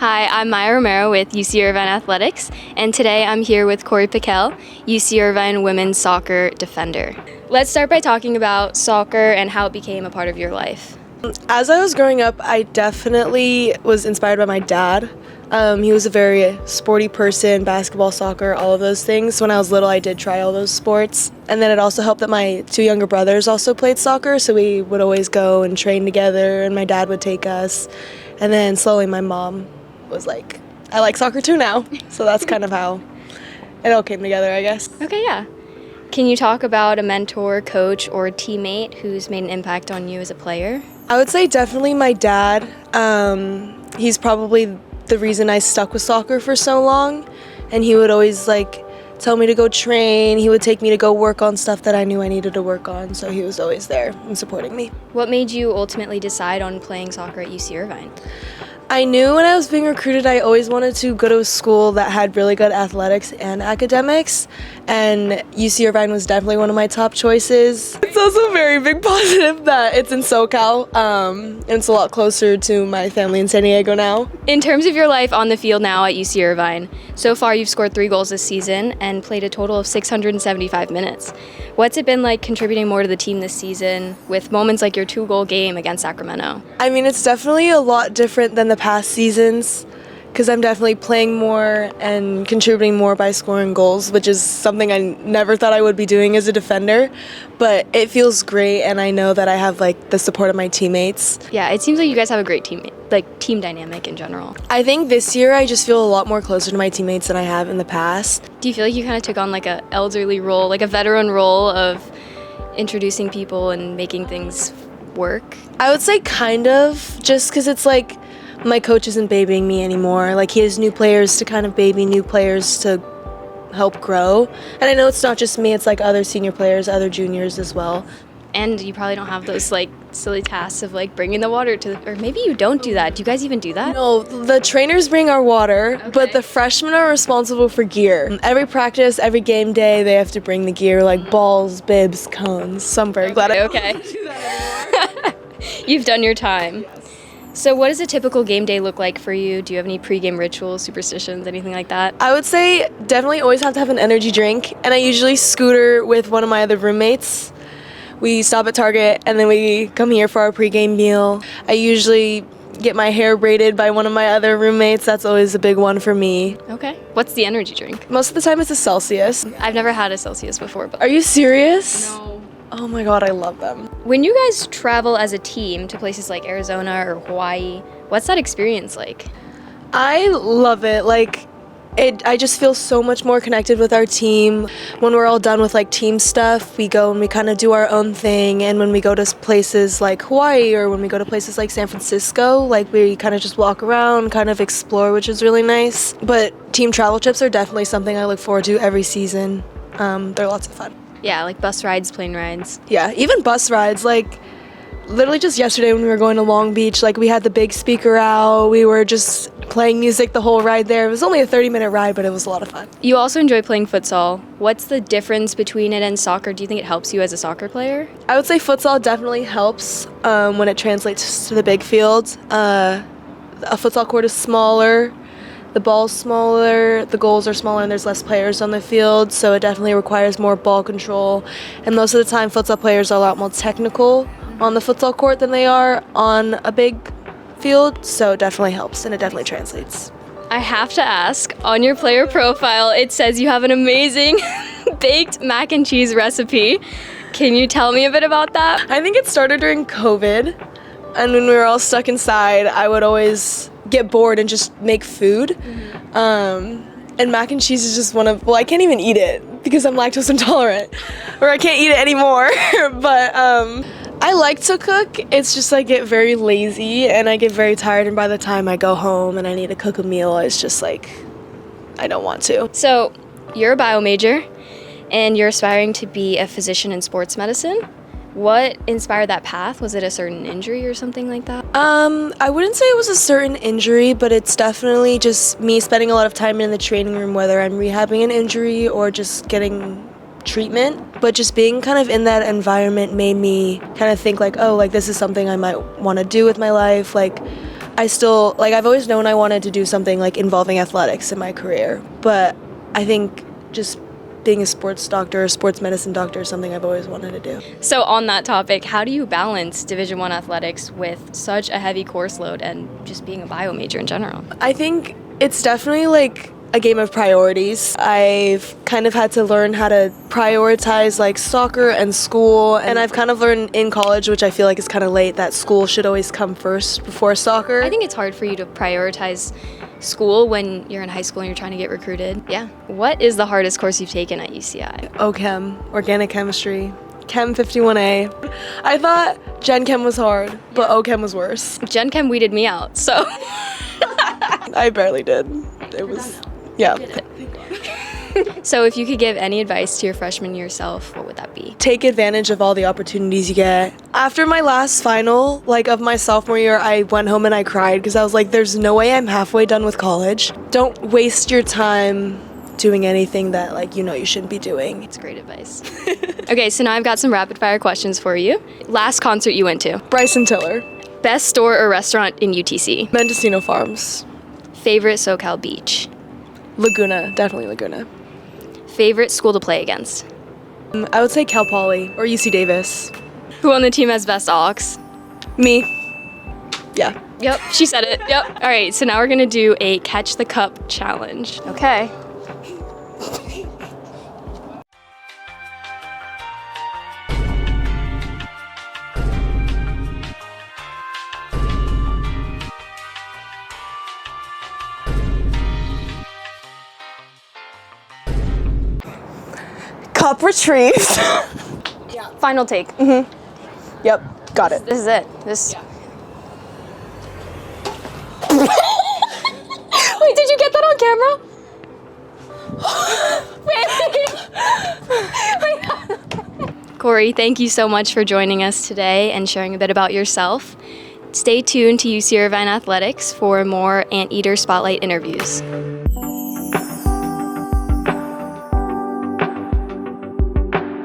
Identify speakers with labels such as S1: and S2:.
S1: Hi, I'm Maya Romero with UC Irvine Athletics, and today I'm here with Kori Pickelle, UC Irvine women's soccer defender. Let's start by talking about soccer and how it became a part of your life.
S2: As I was growing up, I definitely was inspired by my dad. He was a very sporty person, basketball, soccer, all of those things. When I was little, I did try all those sports. And then it also helped that my two younger brothers also played soccer, so we would always go and train together, and my dad would take us. And then slowly my mom was like, I like soccer too now. So that's kind of how it all came together, I guess.
S1: Okay, yeah. Can you talk about a mentor, coach, or teammate who's made an impact on you as a player?
S2: I would say definitely my dad. He's probably the reason I stuck with soccer for so long, and he would always tell me to go train. He would take me to go work on stuff that I knew I needed to work on, so he was always there and supporting me.
S1: What made you ultimately decide on playing soccer at UC Irvine?
S2: I knew when I was being recruited I always wanted to go to a school that had really good athletics and academics, and UC Irvine was definitely one of my top choices. It's also a very big positive that it's in SoCal, and it's a lot closer to my family in San Diego now.
S1: In terms of your life on the field now at UC Irvine, so far you've scored 3 goals this season and played a total of 675 minutes. What's it been like contributing more to the team this season with moments like your 2-goal game against Sacramento?
S2: I mean, it's definitely a lot different than the past seasons because I'm definitely playing more and contributing more by scoring goals, which is something I never thought I would be doing as a defender, but it feels great, and I know that I have the support of my teammates.
S1: Yeah, it seems like you guys have a great team dynamic in general.
S2: I think this year I just feel a lot more closer to my teammates than I have in the past.
S1: Do you feel like you kind of took on a elderly role, like a veteran role of introducing people and making things work?
S2: I would say kind of, just because it's my coach isn't babying me anymore. He has new players to kind of baby, new players to help grow. And I know it's not just me, it's other senior players, other juniors as well.
S1: And you probably don't have those silly tasks of bringing the water or maybe you don't do that. Do you guys even do that?
S2: No, the trainers bring our water,
S1: Okay.
S2: But the freshmen are responsible for gear. Every practice, every game day, they have to bring the gear, balls, bibs, cones. So I'm very glad I don't do that anymore.
S1: You've done your time. So what does a typical game day look like for you? Do you have any pregame rituals, superstitions, anything like that?
S2: I would say definitely always have to have an energy drink, and I usually scooter with one of my other roommates. We stop at Target, and then we come here for our pregame meal. I usually get my hair braided by one of my other roommates. That's always a big one for me.
S1: Okay. What's the energy drink?
S2: Most of the time it's a Celsius.
S1: I've never had a Celsius before. But
S2: Are you serious?
S1: No.
S2: Oh my god, I love them.
S1: When you guys travel as a team to places like Arizona or Hawaii, what's that experience like?
S2: I love it. I just feel so much more connected with our team. When we're all done with team stuff, we go and we kind of do our own thing. And when we go to places like Hawaii or when we go to places like San Francisco, we kind of just walk around, kind of explore, which is really nice. But team travel trips are definitely something I look forward to every season. They're lots of fun.
S1: Yeah, bus rides, plane rides.
S2: Yeah, even bus rides. Literally just yesterday when we were going to Long Beach, we had the big speaker out. We were just playing music the whole ride there. It was only a 30-minute ride, but it was a lot of fun.
S1: You also enjoy playing futsal. What's the difference between it and soccer? Do you think it helps you as a soccer player?
S2: I would say futsal definitely helps when it translates to the big field. A futsal court is smaller, the ball's smaller, the goals are smaller, and there's less players on the field, so it definitely requires more ball control. And most of the time, futsal players are a lot more technical on the futsal court than they are on a big field, so it definitely helps, and it definitely translates.
S1: I have to ask, on your player profile, it says you have an amazing baked mac and cheese recipe. Can you tell me a bit about that?
S2: I think it started during COVID, and when we were all stuck inside, I would always get bored and just make food. And mac and cheese is just I can't even eat it because I'm lactose intolerant, or I can't eat it anymore. But I like to cook. It's just I get very lazy and I get very tired, and by the time I go home and I need to cook a meal, it's just I don't want to.
S1: So you're a bio major and you're aspiring to be a physician in sports medicine. What inspired that path? Was it a certain injury or something like that?
S2: I wouldn't say it was a certain injury, but it's definitely just me spending a lot of time in the training room, whether I'm rehabbing an injury or just getting treatment. But just being kind of in that environment made me kind of think this is something I might want to do with my life. I still, like, I've always known I wanted to do something like involving athletics in my career, but I think just being a sports doctor, a sports medicine doctor is something I've always wanted to do.
S1: So on that topic, how do you balance Division I athletics with such a heavy course load and just being a bio major in general?
S2: I think it's definitely like a game of priorities. I've kind of had to learn how to prioritize like soccer and school, and I've kind of learned in college, which I feel like is kind of late, that school should always come first before soccer.
S1: I think it's hard for you to prioritize school when you're in high school and you're trying to get recruited. Yeah. What is the hardest course you've taken at UCI?
S2: OChem, organic chemistry, Chem 51A. I thought Gen Chem was hard, but OChem was worse.
S1: Gen Chem weeded me out, so.
S2: I barely did. It was, yeah.
S1: So if you could give any advice to your freshman year self, what would that be?
S2: Take advantage of all the opportunities you get. After my last final, like of my sophomore year, I went home and I cried because I was like, there's no way I'm halfway done with college. Don't waste your time doing anything that like you know you shouldn't be doing.
S1: It's great advice. Okay, so now I've got some rapid fire questions for you. Last concert you went to?
S2: Bryson Tiller.
S1: Best store or restaurant in UTC?
S2: Mendocino Farms.
S1: Favorite SoCal beach?
S2: Laguna, definitely Laguna.
S1: Favorite school to play against?
S2: I would say Cal Poly or UC Davis.
S1: Who on the team has best aux?
S2: Me. Yeah.
S1: Yep, she said it. Yep. All right, so now we're gonna do a catch the cup challenge. Okay.
S2: Cup retrieved.
S1: Final take.
S2: Yep, got it.
S1: This is it. This. Yeah. Wait, did you get that on camera? Wait. Kori, thank you so much for joining us today and sharing a bit about yourself. Stay tuned to UC Irvine Athletics for more Anteater Spotlight interviews.